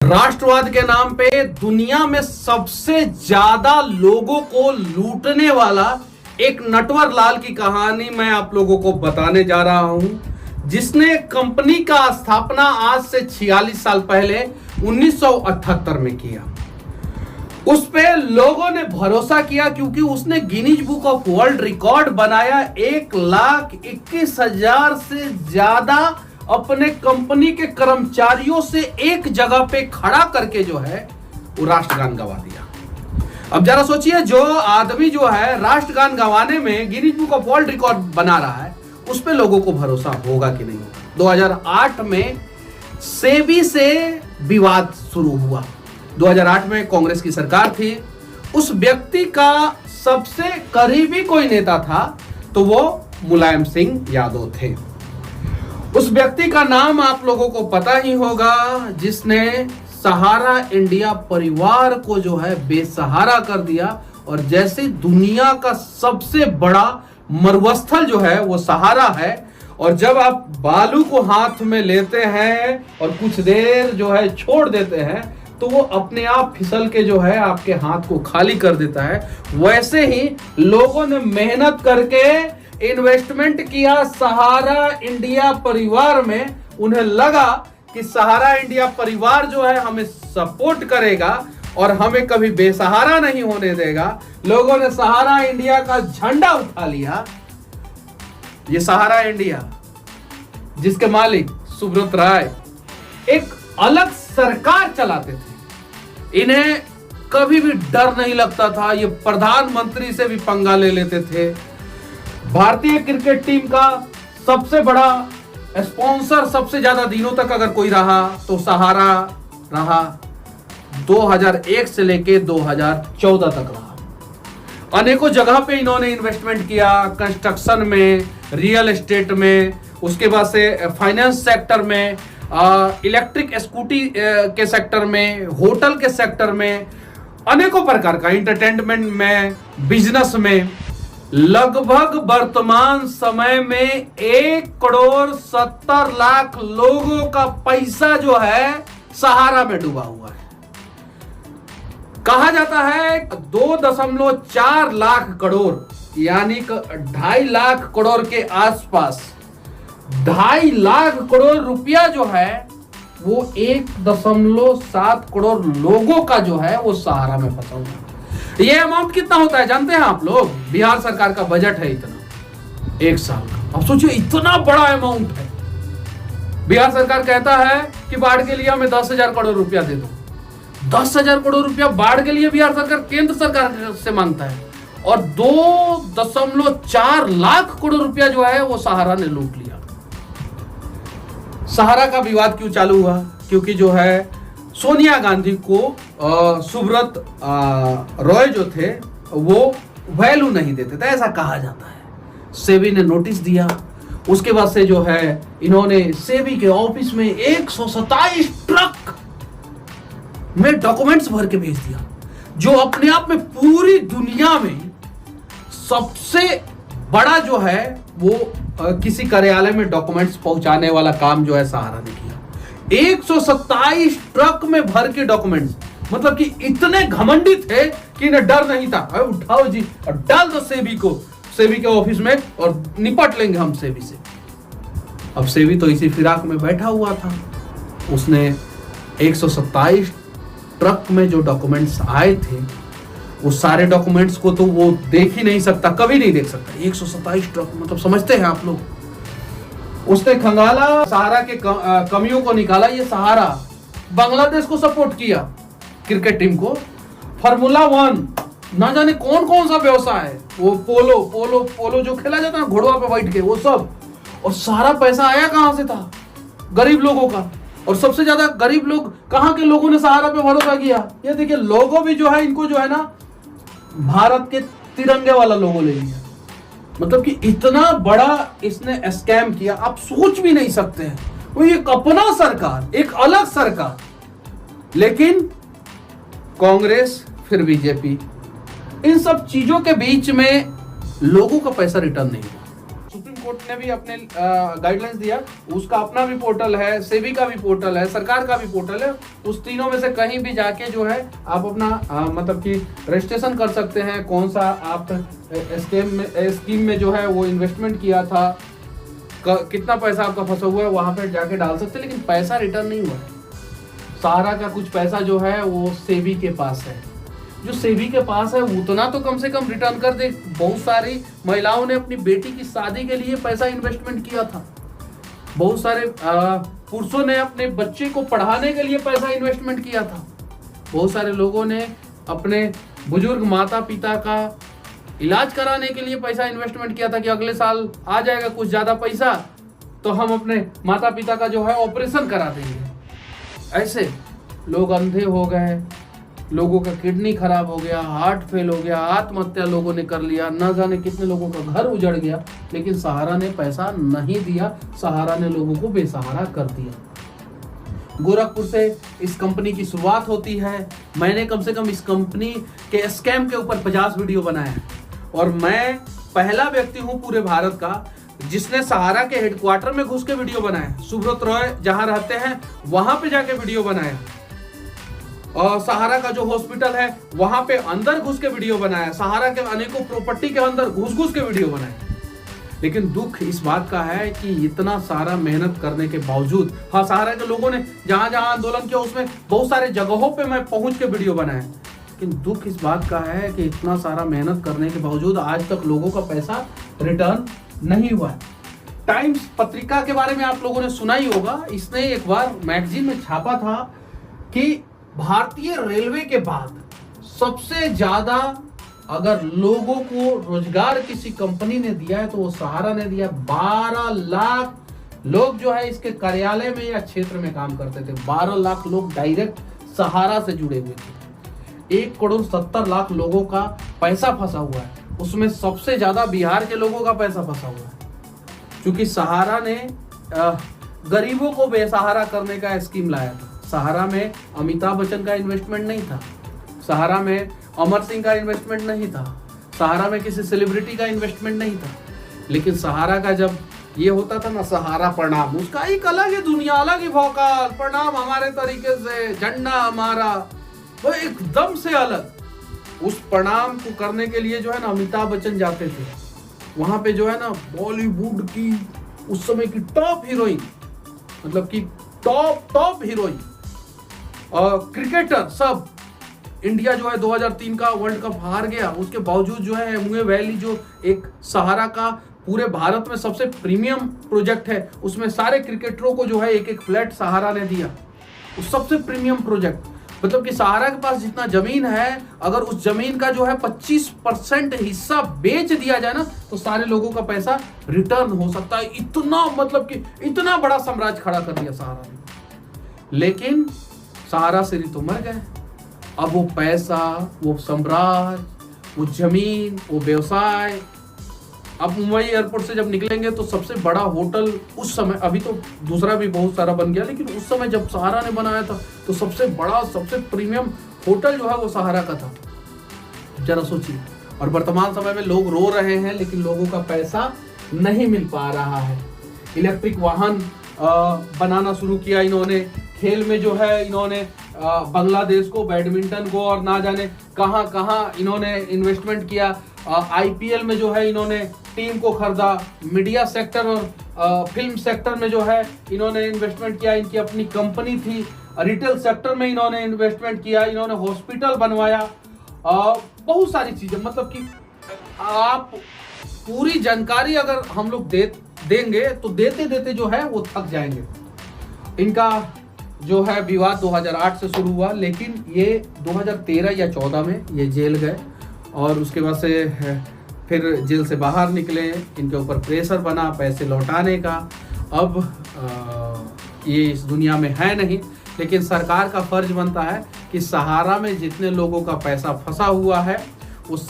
राष्ट्रवाद के नाम पे दुनिया में सबसे ज्यादा लोगों को लूटने वाला एक नटवर लाल की कहानी मैं आप लोगों को बताने जा रहा हूं, जिसने कंपनी का स्थापना आज से 46 साल पहले 1978 में किया। उस पे लोगों ने भरोसा किया क्योंकि उसने Guinness book of world record बनाया। 1,21,000 से ज्यादा अपने कंपनी के कर्मचारियों से एक जगह पे खड़ा करके जो है वो राष्ट्रगान गवा दिया। अब जरा सोचिए, जो आदमी जो है राष्ट्रगान गवाने में Guinness book of world record बना रहा है, उस पे लोगों को भरोसा होगा कि नहीं होगा। 2008 में सेबी से विवाद शुरू हुआ। 2008 में कांग्रेस की सरकार थी। उस व्यक्ति का सबसे करीबी कोई नेता था तो वो मुलायम सिंह यादव थे। उस व्यक्ति का नाम आप लोगों को पता ही होगा, जिसने सहारा इंडिया परिवार को जो है बेसहारा कर दिया। और जैसे दुनिया का सबसे बड़ा मरुस्थल जो है वो सहारा है, और जब आप बालू को हाथ में लेते हैं और कुछ देर जो है छोड़ देते हैं तो वो अपने आप फिसल के जो है आपके हाथ को खाली कर देता है। वैसे ही लोगों ने मेहनत करके इन्वेस्टमेंट किया सहारा इंडिया परिवार में। उन्हें लगा कि सहारा इंडिया परिवार जो है हमें सपोर्ट करेगा और हमें कभी बेसहारा नहीं होने देगा। लोगों ने सहारा इंडिया का झंडा उठा लिया। ये सहारा इंडिया, जिसके मालिक सुब्रत राय एक अलग सरकार चलाते थे, इन्हें कभी भी डर नहीं लगता था। ये प्रधानमंत्री से भी पंगा ले लेते थे। भारतीय क्रिकेट टीम का सबसे बड़ा स्पॉन्सर सबसे ज्यादा दिनों तक अगर कोई रहा तो सहारा रहा। 2001 से लेके 2014 तक रहा। अनेकों जगह पे इन्होंने इन्वेस्टमेंट किया, कंस्ट्रक्शन में, रियल एस्टेट में, उसके बाद से फाइनेंस सेक्टर में, इलेक्ट्रिक स्कूटी के सेक्टर में, होटल के सेक्टर में, अनेकों प्रकार का एंटरटेनमेंट में, बिजनेस में। लगभग वर्तमान समय में 1,70,00,000 लोगों का पैसा जो है सहारा में डूबा हुआ है। कहा जाता है 2.4 लाख करोड़ यानी 2.5 लाख करोड़ के आसपास 2.5 लाख करोड़ रुपया जो है वो 1.7 करोड़ लोगों का जो है वो सहारा में फंसा हुआ है। ये अमाउंट कितना होता है जानते हैं आप लोग? बिहार सरकार का बजट है इतना, एक साल का। अब सोचिए, इतना बड़ा अमाउंट है। बिहार सरकार कहता है कि बाढ़ के लिए हमें 10,000 करोड़ रुपया दे दो। 10,000 करोड़ रुपया बाढ़ के लिए बिहार सरकार केंद्र सरकार से मांगता है, और 2.4 लाख करोड़ रुपया जो है वो सहारा ने लूट लिया। सहारा का विवाद क्यों चालू हुआ? क्योंकि जो है सोनिया गांधी को सुब्रत रॉय जो थे वो वैल्यू नहीं देते थे, ऐसा कहा जाता है। सेबी ने नोटिस दिया। उसके बाद से जो है इन्होंने सेबी के ऑफिस में 127 ट्रक में डॉक्यूमेंट्स भर के भेज दिया, जो अपने आप में पूरी दुनिया में सबसे बड़ा जो है वो किसी कार्यालय में डॉक्यूमेंट्स पहुंचाने वाला काम जो है सहारा ने किया। 127 ट्रक में भर के डॉक्यूमेंट्स, मतलब कि इतने घमंडी थे कि इन्हें डर नहीं था। उठाओ जी और डाल दो सेबी के ऑफिस में और निपट लेंगे हम सेबी से। अब सेबी तो इसी फिराक में बैठा हुआ था। उसने 127 ट्रक में जो डॉक्यूमेंट्स आए थे वो सारे डॉक्यूमेंट्स को तो वो देख ही नहीं सकता, कभी नहीं देख सकता। 127 ट्रक मतलब समझते हैं आप लोग। उसने खंगाला, सहारा के कमियों को निकाला। ये सहारा बांग्लादेश को सपोर्ट किया, क्रिकेट टीम को। फार्मूला 1, ना जाने कौन कौन सा व्यवसाय है, वो पोलो जो खेला जाता है घोड़वा पे बैठ के, वो सब। और सारा पैसा आया कहां से था? गरीब लोगों का। और सबसे ज्यादा गरीब लोग कहां के लोगों ने सहारा पे भरोसा किया? ये देखिए, लोगो भी जो है इनको जो है ना भारत के तिरंगे वाला लोगो ले लिया। मतलब कि इतना बड़ा इसने स्कैम किया, आप सोच भी नहीं सकते हैं। वो एक अपना सरकार, एक अलग सरकार, लेकिन कांग्रेस फिर बीजेपी, इन सब चीजों के बीच में लोगों का पैसा रिटर्न नहीं हुआ। सुप्रीम कोर्ट ने भी अपने गाइडलाइंस दिया, उसका अपना भी पोर्टल है, सेबी का भी पोर्टल है, सरकार का भी पोर्टल है। उस तीनों में से कहीं भी जाके जो है आप अपना मतलब कि रजिस्ट्रेशन कर सकते हैं, कौन सा आप स्कीम में जो है वो इन्वेस्टमेंट किया था, कितना पैसा आपका फंसा हुआ है, वहां पर जाके डाल सकते हैं। लेकिन पैसा रिटर्न नहीं हुआ है। सहारा का कुछ पैसा जो है वो सेबी के पास है। जो सेबी के पास है उतना तो कम से कम रिटर्न कर दे। बहुत सारी महिलाओं ने अपनी बेटी की शादी के लिए पैसा इन्वेस्टमेंट किया था। बहुत सारे पुरुषों ने अपने बच्चे को पढ़ाने के लिए पैसा इन्वेस्टमेंट किया था। बहुत सारे लोगों ने अपने बुजुर्ग माता पिता का इलाज कराने के लिए पैसा इन्वेस्टमेंट किया था कि अगले साल आ जाएगा कुछ ज्यादा पैसा तो हम अपने माता पिता का जो है ऑपरेशन करा देंगे। ऐसे लोग अंधे हो गए, लोगों का किडनी खराब हो गया, हार्ट फेल हो गया, आत्महत्या लोगों ने कर लिया, न जाने कितने लोगों का घर उजड़ गया। लेकिन सहारा ने पैसा नहीं दिया, सहारा ने लोगों को बेसहारा कर दिया। गोरखपुर से इस कंपनी की शुरुआत होती है। मैंने कम से कम इस कंपनी के स्कैम के ऊपर 50 वीडियो बनाए हैं और मैं पहला व्यक्ति हूं पूरे भारत का जिसने सहारा के हेडक्वार्टर में घुस के वीडियो बनाए। सुब्रत रॉय जहां रहते हैं वहां पे जाके वीडियो बनाए और सहारा का जो हॉस्पिटल है वहां पे अंदर घुस के वीडियो बनाया। सहारा के अनेकों प्रॉपर्टी के अंदर घुस के वीडियो बनाए। लेकिन दुख इस बात का है कि इतना सारा मेहनत करने के बावजूद, हाँ सहारा के लोगों ने जहां जहां आंदोलन किया उसमें बहुत सारे जगहों पे मैं पहुंच के वीडियो बनाए। लेकिन दुख इस बात का है कि इतना सारा मेहनत करने के बावजूद आज तक लोगों का पैसा रिटर्न नहीं हुआ है। टाइम्स पत्रिका के बारे में आप लोगों ने सुना ही होगा। इसने एक बार मैगजीन में छापा था कि भारतीय रेलवे के बाद सबसे ज्यादा अगर लोगों को रोजगार किसी कंपनी ने दिया है तो वो सहारा ने दिया। 12 लाख लोग जो है इसके कार्यालय में या क्षेत्र में काम करते थे। 12 लाख लोग डायरेक्ट सहारा से जुड़े हुए थे। 1,70,00,000 लोगों का पैसा फंसा हुआ है। उसमें सबसे ज्यादा बिहार के लोगों का पैसा फंसा हुआ है, क्योंकि सहारा ने गरीबों को बेसहारा करने का स्कीम लाया था। सहारा में अमिताभ बच्चन का इन्वेस्टमेंट नहीं था, सहारा में अमर सिंह का इन्वेस्टमेंट नहीं था, सहारा में किसी सेलिब्रिटी का इन्वेस्टमेंट नहीं था। लेकिन सहारा का जब ये होता था ना, सहारा प्रणाम, उसका एक अलग ही दुनिया, अलग ही भौकाल, प्रणाम हमारे तरीके से, झंडा हमारा, वो एकदम से अलग। उस प्रणाम को करने के लिए जो है ना अमिताभ बच्चन जाते थे। वहां पे जो है ना बॉलीवुड की उस समय की टॉप हीरोइन, मतलब कि टॉप हीरोइन और क्रिकेटर सब, इंडिया जो है 2003 का वर्ल्ड कप हार गया, उसके बावजूद जो है एमवे वैली जो एक सहारा का पूरे भारत में सबसे प्रीमियम प्रोजेक्ट है, उसमें सारे क्रिकेटरों को जो है एक फ्लैट सहारा ने दिया। उस सबसे प्रीमियम प्रोजेक्ट, मतलब कि सहारा के पास जितना जमीन है, अगर उस जमीन का जो है 25% हिस्सा बेच दिया जाए ना तो सारे लोगों का पैसा रिटर्न हो सकता है। इतना मतलब कि इतना बड़ा साम्राज्य खड़ा कर दिया सहारा ने। लेकिन सहारा श्री तो मर गए। अब वो पैसा, वो साम्राज्य, वो जमीन, वो व्यवसाय, अब मुंबई एयरपोर्ट से जब निकलेंगे तो सबसे बड़ा होटल उस समय, अभी तो दूसरा भी बहुत सारा बन गया, लेकिन उस समय जब सहारा ने बनाया था तो सबसे बड़ा, सबसे प्रीमियम होटल जो है वो सहारा का था। जरा सोचिए। और वर्तमान समय में लोग रो रहे हैं लेकिन लोगों का पैसा नहीं मिल पा रहा है। इलेक्ट्रिक वाहन बनाना शुरू किया इन्होंने। खेल में जो है इन्होंने बांग्लादेश को, बैडमिंटन को और ना जाने कहां कहां इन्होंने इन्वेस्टमेंट किया। आईपीएल में जो है इन्होंने टीम को खरीदा। मीडिया सेक्टर और फिल्म सेक्टर में जो है इन्होंने इन्वेस्टमेंट किया, इनकी अपनी कंपनी थी। रिटेल सेक्टर में इन्होंने इन्वेस्टमेंट किया, इन्होंने हॉस्पिटल बनवाया, बहुत सारी चीजें। मतलब कि आप पूरी जानकारी अगर हम लोग देंगे तो देते देते जो है वो थक जाएंगे। इनका जो है विवाद 2008 से शुरू हुआ, लेकिन ये 2013 या 14 में ये जेल गए और उसके बाद से फिर जेल से बाहर निकले। इनके ऊपर प्रेशर बना पैसे लौटाने का। अब ये इस दुनिया में है नहीं, लेकिन सरकार का फर्ज बनता है कि सहारा में जितने लोगों का पैसा फंसा हुआ है उस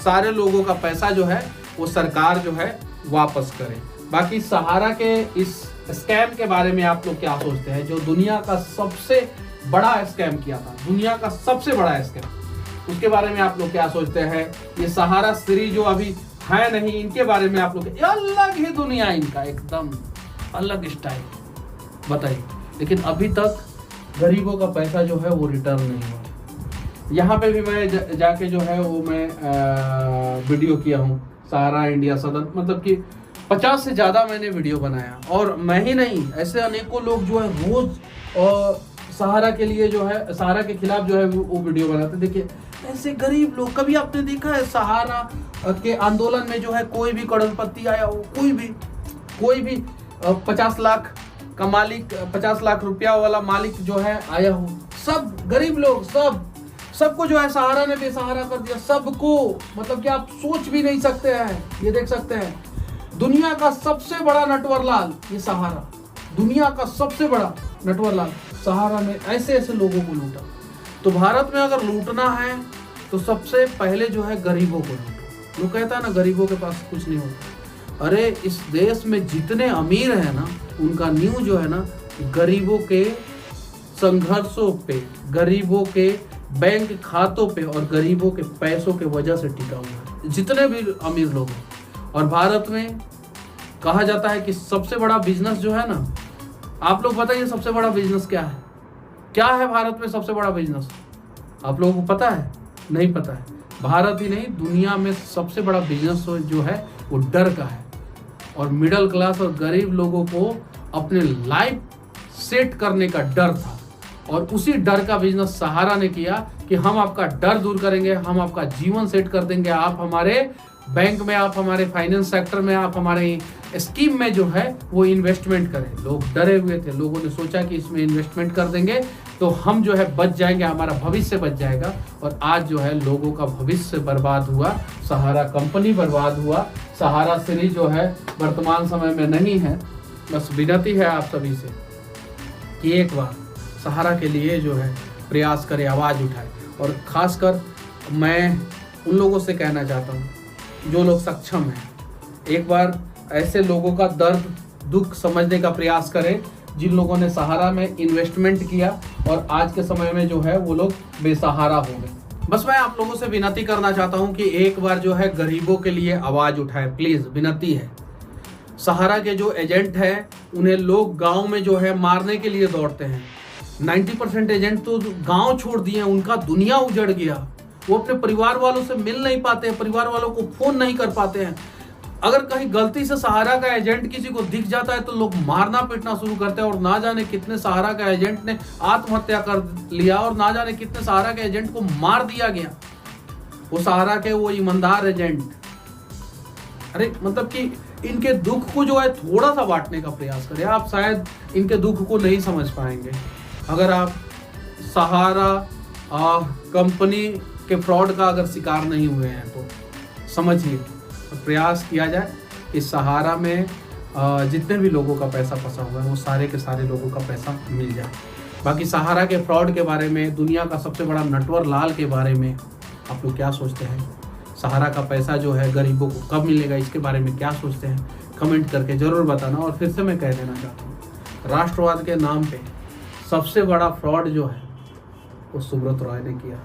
सारे लोगों का पैसा जो है वो सरकार जो है वापस करे। बाकी सहारा के इस स्कैम के बारे में आप लोग क्या सोचते हैं? जो दुनिया का सबसे बड़ा स्कैम किया था, दुनिया का सबसे बड़ा स्कैम, उसके बारे में आप लोग क्या सोचते हैं? ये सहारा श्री जो अभी है नहीं, इनके बारे में आप लोग अलग ही दुनिया, इनका एकदम अलग स्टाइल, बताइए। लेकिन अभी तक गरीबों का पैसा जो है वो रिटर्न नहीं हुआ। यहाँ पे भी मैं जाके जो है वो मैं वीडियो किया हूँ, सहारा इंडिया सदन, मतलब कि 50 से ज़्यादा मैंने वीडियो बनाया। और मैं ही नहीं, ऐसे अनेकों लोग जो है रोज सहारा के लिए जो है, सहारा के खिलाफ जो है वो वीडियो बनाते। देखिए ऐसे गरीब लोग, कभी आपने देखा है सहारा के आंदोलन में जो है कोई भी करोड़पति आया हो, कोई भी 50 लाख का मालिक, 50 लाख रुपया वाला मालिक जो है आया हो? सब गरीब लोग, सबको जो है सहारा ने बेसहारा कर दिया, सबको। मतलब कि आप सोच भी नहीं सकते हैं। ये देख सकते हैं, दुनिया का सबसे बड़ा नटवरलाल ये सहारा, दुनिया का सबसे बड़ा नटवरलाल सहारा ने ऐसे लोगों को लूटा। तो भारत में अगर लूटना है तो सबसे पहले जो है गरीबों को लूटो। लोग कहता है ना गरीबों के पास कुछ नहीं होता। अरे इस देश में जितने अमीर हैं ना, उनका न्यू जो है ना गरीबों के संघर्षों पे, गरीबों के बैंक खातों पे और गरीबों के पैसों के वजह से टिका हुआ है, जितने भी अमीर लोग हैं। और भारत में कहा जाता है कि सबसे बड़ा बिजनेस जो है ना, आप लोग बताइए सबसे बड़ा बिजनेस क्या है? क्या है भारत में सबसे बड़ा बिजनेस? आप लोगों को पता है? नहीं पता है। भारत ही नहीं, दुनिया में सबसे बड़ा बिजनेस जो है वो डर का है। और मिडिल क्लास और गरीब लोगों को अपने लाइफ सेट करने का डर था, और उसी डर का बिजनेस सहारा ने किया कि हम आपका डर दूर करेंगे, हम आपका जीवन सेट कर देंगे, आप हमारे बैंक में, आप हमारे फाइनेंस सेक्टर में, आप हमारे स्कीम में जो है वो इन्वेस्टमेंट करें। लोग डरे हुए थे, लोगों ने सोचा कि इसमें इन्वेस्टमेंट कर देंगे तो हम जो है बच जाएंगे, हमारा भविष्य बच जाएगा। और आज जो है लोगों का भविष्य बर्बाद हुआ, सहारा कंपनी बर्बाद हुआ, सहारा श्री जो है वर्तमान समय में नहीं है। बस विनती है आप सभी से कि एक बार सहारा के लिए जो है प्रयास करें, आवाज़ उठाए। और ख़ासकर मैं उन लोगों से कहना चाहता हूँ जो लोग सक्षम हैं, एक बार ऐसे लोगों का दर्द दुख समझने का प्रयास करें जिन लोगों ने सहारा में इन्वेस्टमेंट किया और आज के समय में जो है वो लोग बेसहारा हो गए। बस मैं आप लोगों से विनती करना चाहता हूँ कि एक बार जो है गरीबों के लिए आवाज़ उठाए, प्लीज़, विनती है। सहारा के जो एजेंट हैं उन्हें लोग गाँव में जो है मारने के लिए दौड़ते हैं। 90% एजेंट तो गांव छोड़ दिए, उनका दुनिया उजड़ गया। वो अपने परिवार वालों से मिल नहीं पाते हैं, परिवार वालों को फोन नहीं कर पाते हैं। अगर कहीं गलती से सहारा का एजेंट किसी को दिख जाता है तो लोग मारना पीटना शुरू करते हैं। और ना जाने कितने सहारा का एजेंट ने आत्महत्या कर लिया, और ना जाने कितने सहारा के एजेंट को मार दिया गया। वो सहारा के वो ईमानदार एजेंट, अरे मतलब कि इनके दुख को जो है थोड़ा सा बांटने का प्रयास करें। आप शायद इनके दुख को नहीं समझ पाएंगे। अगर आप सहारा कंपनी के फ्रॉड का अगर शिकार नहीं हुए हैं तो समझिए, प्रयास किया जाए कि सहारा में जितने भी लोगों का पैसा फंसा हुआ है वो सारे के सारे लोगों का पैसा मिल जाए। बाकी सहारा के फ्रॉड के बारे में, दुनिया का सबसे बड़ा नटवरलाल के बारे में आप लोग क्या सोचते हैं? सहारा का पैसा जो है गरीबों को कब मिलेगा, इसके बारे में क्या सोचते हैं? कमेंट करके ज़रूर बताना। और फिर से मैं कह देना चाहता हूँ, राष्ट्रवाद के नाम पे सबसे बड़ा फ्रॉड जो है वो सुब्रत रॉय ने किया।